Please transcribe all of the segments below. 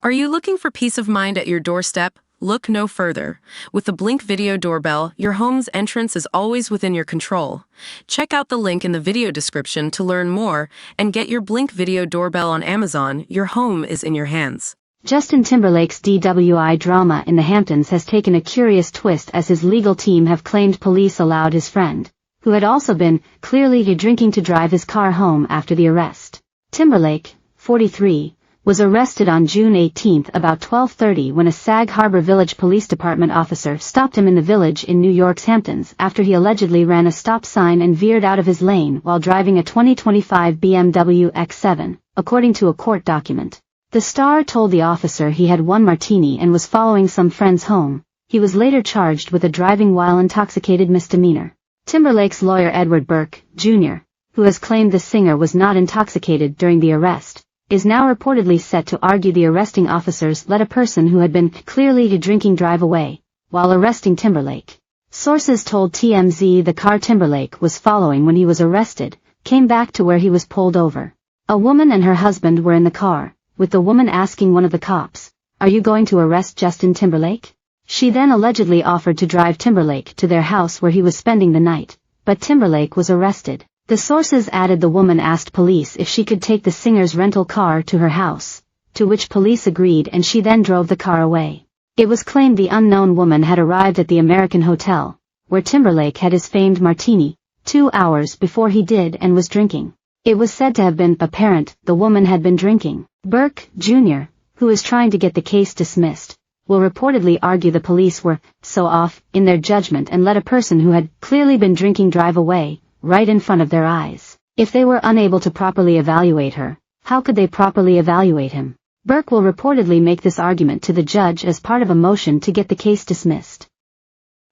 Are you looking for peace of mind at your doorstep? Look no further. With the Blink Video Doorbell, your home's entrance is always within your control. Check out the link in the video description to learn more and get your Blink Video Doorbell on Amazon. Your home is in your hands. Justin Timberlake's DWI drama in the Hamptons has taken a curious twist as his legal team have claimed police allowed his friend, who had also been clearly drinking, to drive his car home after the arrest. Timberlake, 43, was arrested on June 18 about 12:30 when a Sag Harbor Village Police Department officer stopped him in the village in New York's Hamptons after he allegedly ran a stop sign and veered out of his lane while driving a 2025 BMW X7, according to a court document. The star told the officer he had one martini and was following some friends home. He was later charged with a driving while intoxicated misdemeanor. Timberlake's lawyer Edward Burke, Jr., who has claimed the singer was not intoxicated during the arrest, is now reportedly set to argue the arresting officers let a person who had been clearly drinking drive away, while arresting Timberlake. Sources told TMZ the car Timberlake was following when he was arrested came back to where he was pulled over. A woman and her husband were in the car, with the woman asking one of the cops, "Are you going to arrest Justin Timberlake?" She then allegedly offered to drive Timberlake to their house where he was spending the night, but Timberlake was arrested. The sources added the woman asked police if she could take the singer's rental car to her house, to which police agreed, and she then drove the car away. It was claimed the unknown woman had arrived at the American Hotel, where Timberlake had his famed martini, 2 hours before he did, and was drinking. It was said to have been apparent the woman had been drinking. Burke, Jr., who is trying to get the case dismissed, will reportedly argue the police were so off in their judgment and let a person who had clearly been drinking drive away, right in front of their eyes. If they were unable to properly evaluate her, how could they properly evaluate him? Burke will reportedly make this argument to the judge as part of a motion to get the case dismissed.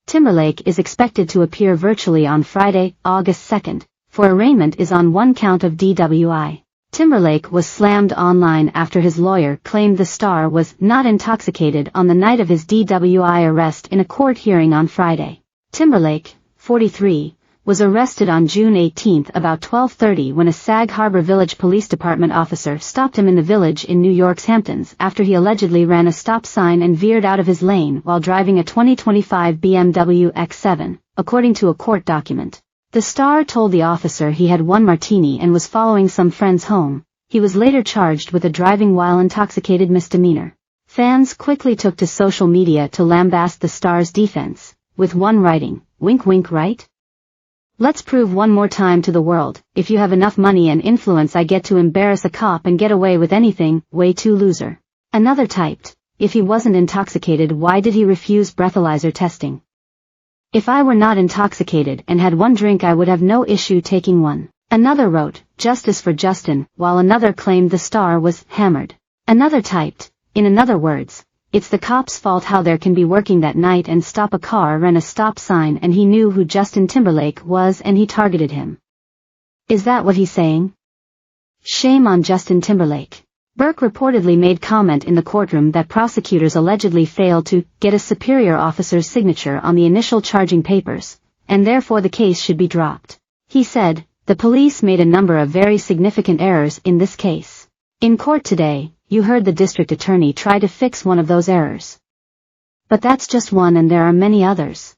Timberlake is expected to appear virtually on Friday, August 2nd, for arraignment is on one count of DWI. Timberlake was slammed online after his lawyer claimed the star was not intoxicated on the night of his DWI arrest in a court hearing on Friday. Timberlake, 43, was arrested on June 18 about 12:30 when a Sag Harbor Village Police Department officer stopped him in the village in New York's Hamptons after he allegedly ran a stop sign and veered out of his lane while driving a 2025 BMW X7, according to a court document. The star told the officer he had one martini and was following some friends home. He was later charged with a driving while intoxicated misdemeanor. Fans quickly took to social media to lambast the star's defense, with one writing, "Wink wink, right? Let's prove one more time to the world, if you have enough money and influence I get to embarrass a cop and get away with anything, way too loser." Another typed, "If he wasn't intoxicated, why did he refuse breathalyzer testing? If I were not intoxicated and had one drink I would have no issue taking one." Another wrote, "Justice for Justin," while another claimed the star was hammered. Another typed, "In other words, it's the cops' fault how there can be working that night and stop a car, ran a stop sign, and he knew who Justin Timberlake was and he targeted him. Is that what he's saying? Shame on Justin Timberlake." Burke reportedly made comment in the courtroom that prosecutors allegedly failed to get a superior officer's signature on the initial charging papers, and therefore the case should be dropped. He said, "The police made a number of very significant errors in this case. In court today, you heard the district attorney try to fix one of those errors. But that's just one and there are many others.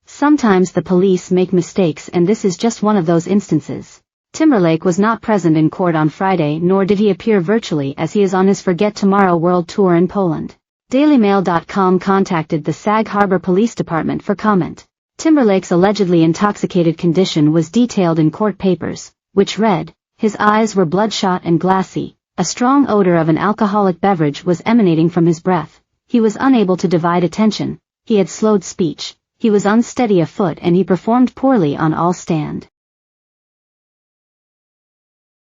Sometimes the police make mistakes and this is just one of those instances." Timberlake was not present in court on Friday, nor did he appear virtually as he is on his Forget Tomorrow World Tour in Poland. DailyMail.com contacted the Sag Harbor Police Department for comment. Timberlake's allegedly intoxicated condition was detailed in court papers, which read, "His eyes were bloodshot and glassy. A strong odor of an alcoholic beverage was emanating from his breath. He was unable to divide attention. He had slowed speech. He was unsteady afoot and he performed poorly on all stand."